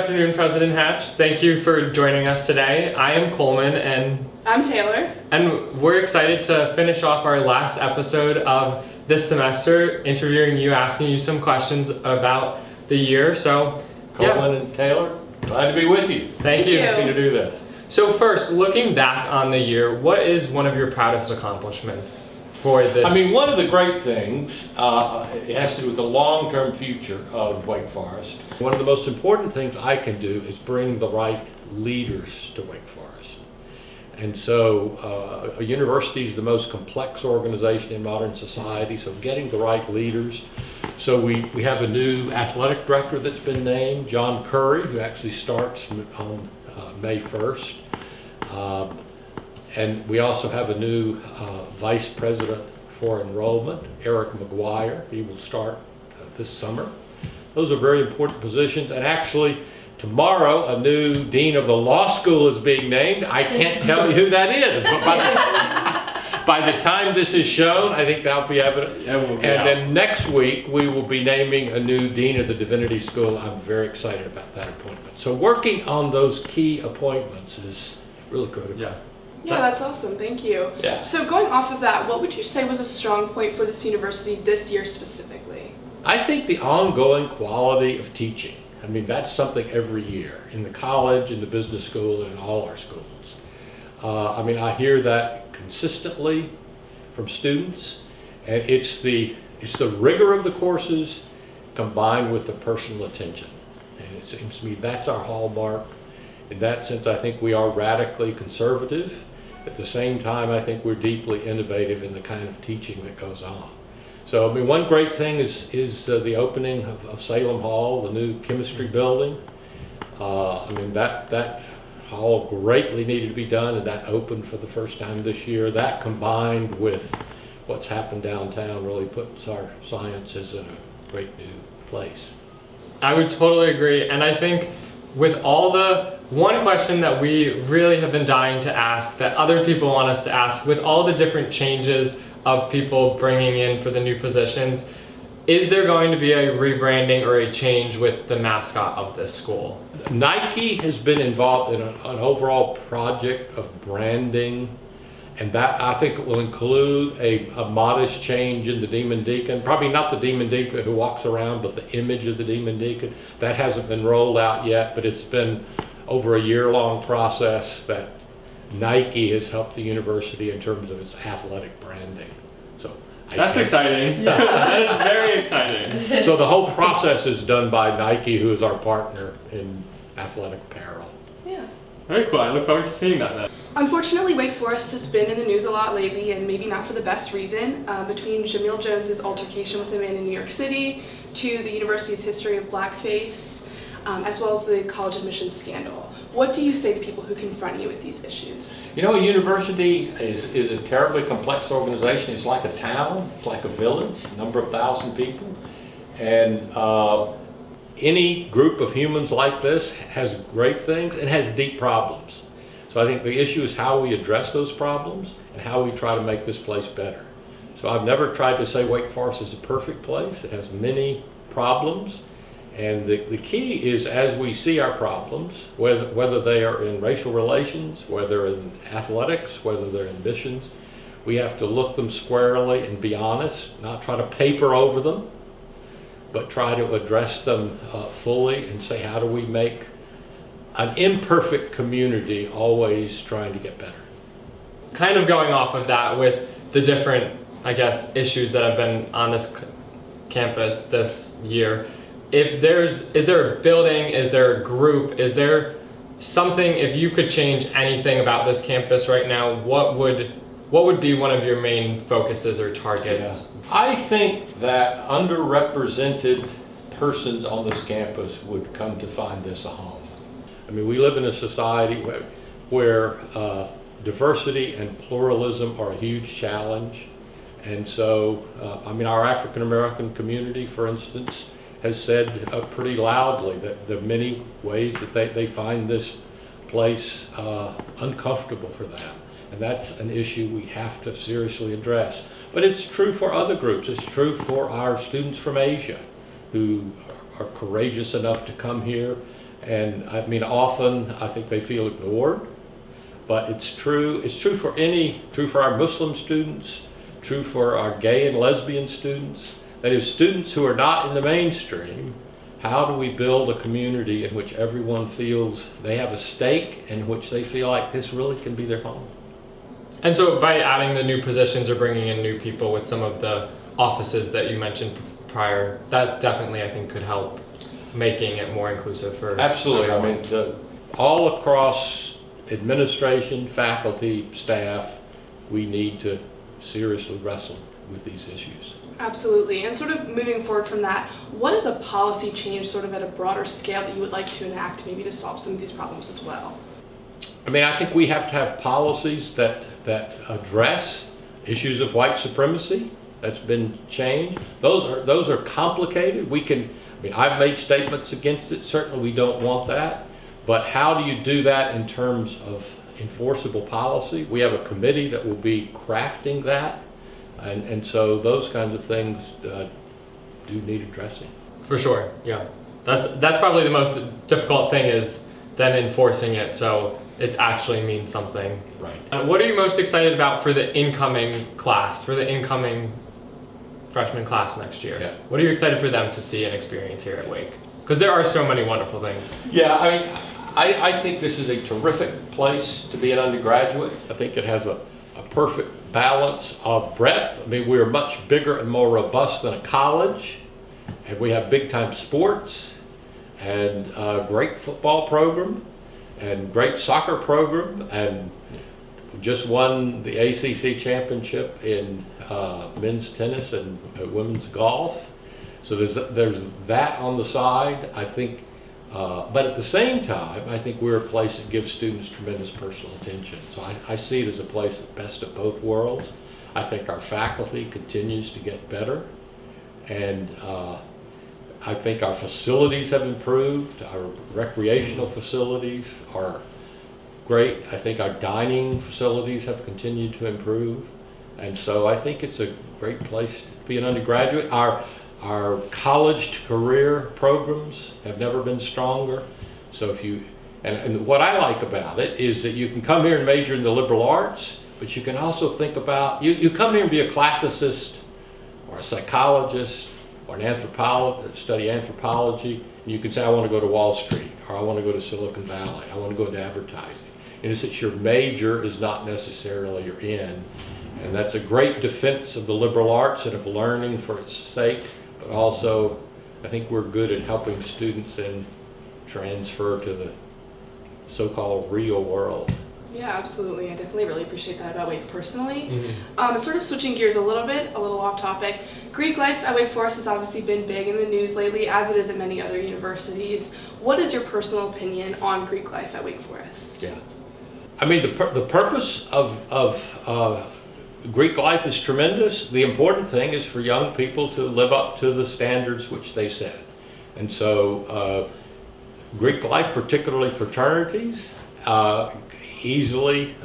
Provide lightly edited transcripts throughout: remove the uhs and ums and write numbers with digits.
Good afternoon, President Hatch. Thank you for joining us today. I am Colman and I'm Taylor. And we're excited to finish off our last episode of this semester, interviewing you, asking you some questions about the year. So, Colman and Taylor, glad to be with you. Thank you. Happy to do this. So first, looking back on the year, what is one of your proudest accomplishments for this? I mean, one of the great things, it has to do with the long-term future of Wake Forest. One of the most important things I can do is bring the right leaders to Wake Forest. And so a university is the most complex organization in modern society, so getting the right leaders. So we have a new athletic director that's been named, John Curry, who actually starts on May 1st. And we also have a new vice president for enrollment, Eric McGuire. He will start this summer. Those are very important positions. And actually, tomorrow, a new dean of the law school is being named. I can't tell you who that is, but by the time this is shown, I think that'll be evident. And then next week, we will be naming a new dean of the divinity school. I'm very excited about that appointment. So working on those key appointments is really critical. Yeah, that's awesome. Thank you. Yeah. So going off of that, what would you say was a strong point for this university this year specifically? I think the ongoing quality of teaching. I mean, that's something every year in the college, in the business school, and in all our schools. I mean, I hear that consistently from students, and it's the rigor of the courses combined with the personal attention. And it seems to me that's our hallmark. In that sense, I think we are radically conservative. At the same time, I think we're deeply innovative in the kind of teaching that goes on. So, I mean, one great thing is the opening of Salem Hall, the new chemistry building. I mean, that hall greatly needed to be done, and that opened for the first time this year. That combined with what's happened downtown really puts our sciences in a great new place. I would totally agree, and I think with all the one question that we really have been dying to ask, that other people want us to ask, with all the different changes of people bringing in for the new positions, is there going to be a rebranding or a change with the mascot of this school? Nike has been involved in an overall project of branding, and that I think it will include a modest change in the Demon Deacon. Probably not the Demon Deacon who walks around, but the image of the Demon Deacon. That hasn't been rolled out yet, but it's been over a year-long process that Nike has helped the university in terms of its athletic branding. So that's exciting. That is very exciting. So the whole process is done by Nike, who is our partner in athletic apparel. Yeah. Very cool. I look forward to seeing that then. Unfortunately, Wake Forest has been in the news a lot lately, and maybe not for the best reason, between Jamil Jones's altercation with a man in New York City to the university's history of blackface, as well as the college admissions scandal. What do you say to people who confront you with these issues? You know, a university is a terribly complex organization. It's like a town, it's like a village, a number of thousand people. And any group of humans like this has great things and has deep problems. So I think the issue is how we address those problems and how we try to make this place better. So I've never tried to say Wake Forest is a perfect place. It has many problems. And the key is, as we see our problems, whether they are in racial relations, whether in athletics, whether they're in missions, we have to look them squarely and be honest, not try to paper over them, but try to address them fully and say, how do we make an imperfect community always trying to get better? Kind of going off of that with the different, I guess, issues that have been on this campus this year. Is there a building, is there a group, is there something, if you could change anything about this campus right now, what would be one of your main focuses or targets? Yeah. I think that underrepresented persons on this campus would come to find this a home. I mean, we live in a society where diversity and pluralism are a huge challenge. And so, I mean, our African American community, for instance, has said pretty loudly that there are many ways that they find this place uncomfortable for them. And that's an issue we have to seriously address. But it's true for other groups. It's true for our students from Asia who are courageous enough to come here. And I mean, often I think they feel ignored, but it's true. It's true for our Muslim students, true for our gay and lesbian students. That is, students who are not in the mainstream. How do we build a community in which everyone feels they have a stake, and in which they feel like this really can be their home? And so by adding the new positions or bringing in new people with some of the offices that you mentioned prior, that definitely I think could help making it more inclusive for Absolutely. everyone. I mean, all across administration, faculty, staff, we need to seriously wrestle with these issues. Absolutely. And sort of moving forward from that, what is a policy change sort of at a broader scale that you would like to enact maybe to solve some of these problems as well? I mean, I think we have to have policies that address issues of white supremacy. That's been changed. Those are complicated. I've made statements against it. Certainly we don't want that. But how do you do that in terms of enforceable policy? We have a committee that will be crafting that. And so those kinds of things do need addressing. For sure, yeah. That's probably the most difficult thing, is then enforcing it so it actually means something. Right. What are you most excited about for the incoming class, for the incoming freshman class next year? Yeah. What are you excited for them to see and experience here at Wake? Because there are so many wonderful things. Yeah, I mean, I think this is a terrific place to be an undergraduate. I think it has a perfect balance of breadth. I mean, we're much bigger and more robust than a college, and we have big time sports and a great football program and great soccer program, and just won the ACC championship in men's tennis and women's golf. So there's that on the side, I think. But at the same time, I think we're a place that gives students tremendous personal attention. So I see it as a place of best of both worlds. I think our faculty continues to get better. And I think our facilities have improved. Our recreational facilities are great. I think our dining facilities have continued to improve. And so I think it's a great place to be an undergraduate. Our college to career programs have never been stronger. So and what I like about it is that you can come here and major in the liberal arts, but you can also think about, you come here and be a classicist or a psychologist or an anthropologist, study anthropology, and you can say, I want to go to Wall Street, or I want to go to Silicon Valley, I want to go into advertising. And it's that your major is not necessarily your end. And that's a great defense of the liberal arts and of learning for its sake. But also, I think we're good at helping students then transfer to the so-called real world. Yeah, absolutely. I definitely really appreciate that about Wake personally. Sort of switching gears a little off topic. Greek life at Wake Forest has obviously been big in the news lately, as it is at many other universities. What is your personal opinion on Greek life at Wake Forest? Yeah. I mean, the purpose of Greek life is tremendous. The important thing is for young people to live up to the standards which they set. And so Greek life, particularly fraternities, easily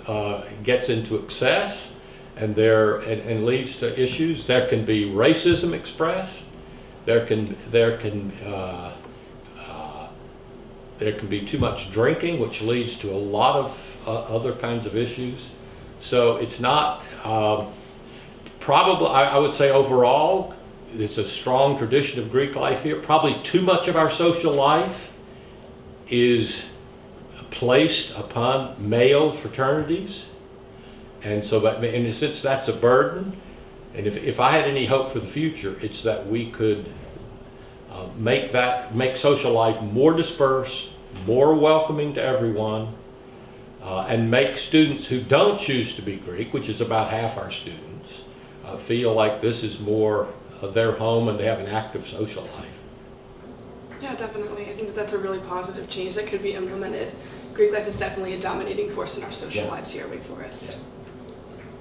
gets into excess and leads to issues. There can be racism expressed. There can be too much drinking, which leads to a lot of other kinds of issues. So it's not, probably, I would say overall, it's a strong tradition of Greek life here. Probably too much of our social life is placed upon male fraternities. And so, in a sense, that's a burden. And if I had any hope for the future, it's that we could make social life more dispersed, more welcoming to everyone, and make students who don't choose to be Greek, which is about half our students, feel like this is more of their home and they have an active social life. Yeah, definitely. I think that's a really positive change that could be implemented. Greek life is definitely a dominating force in our social lives here at Wake Forest. Yeah.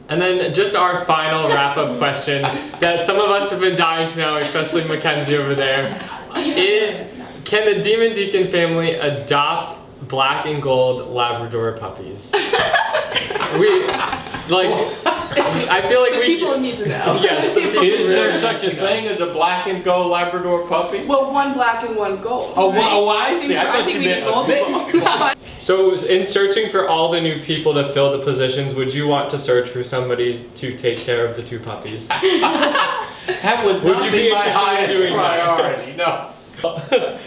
And then just our final wrap-up question that some of us have been dying to know, especially Mackenzie over there, is can the Demon Deacon family adopt black and gold Labrador puppies? I feel like The we people need to know. Yes, the people Is there really such a thing as a black and gold Labrador puppy? Well, one black and one gold. Oh, right? oh, I see. I thought think you we meant need a multiple. mix. So in searching for all the new people to fill the positions, would you want to search for somebody to take care of the 2 puppies? That would Would not you be be my interested in highest doing that? priority, no.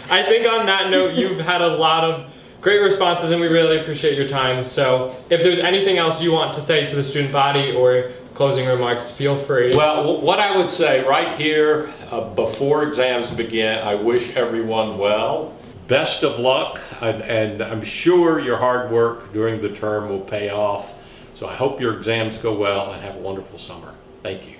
I think on that note, you've had a lot of great responses and we really appreciate your time. So if there's anything else you want to say to the student body or closing remarks, feel free. Well, what I would say right here, before exams begin, I wish everyone well. Best of luck, and I'm sure your hard work during the term will pay off. So I hope your exams go well and have a wonderful summer. Thank you.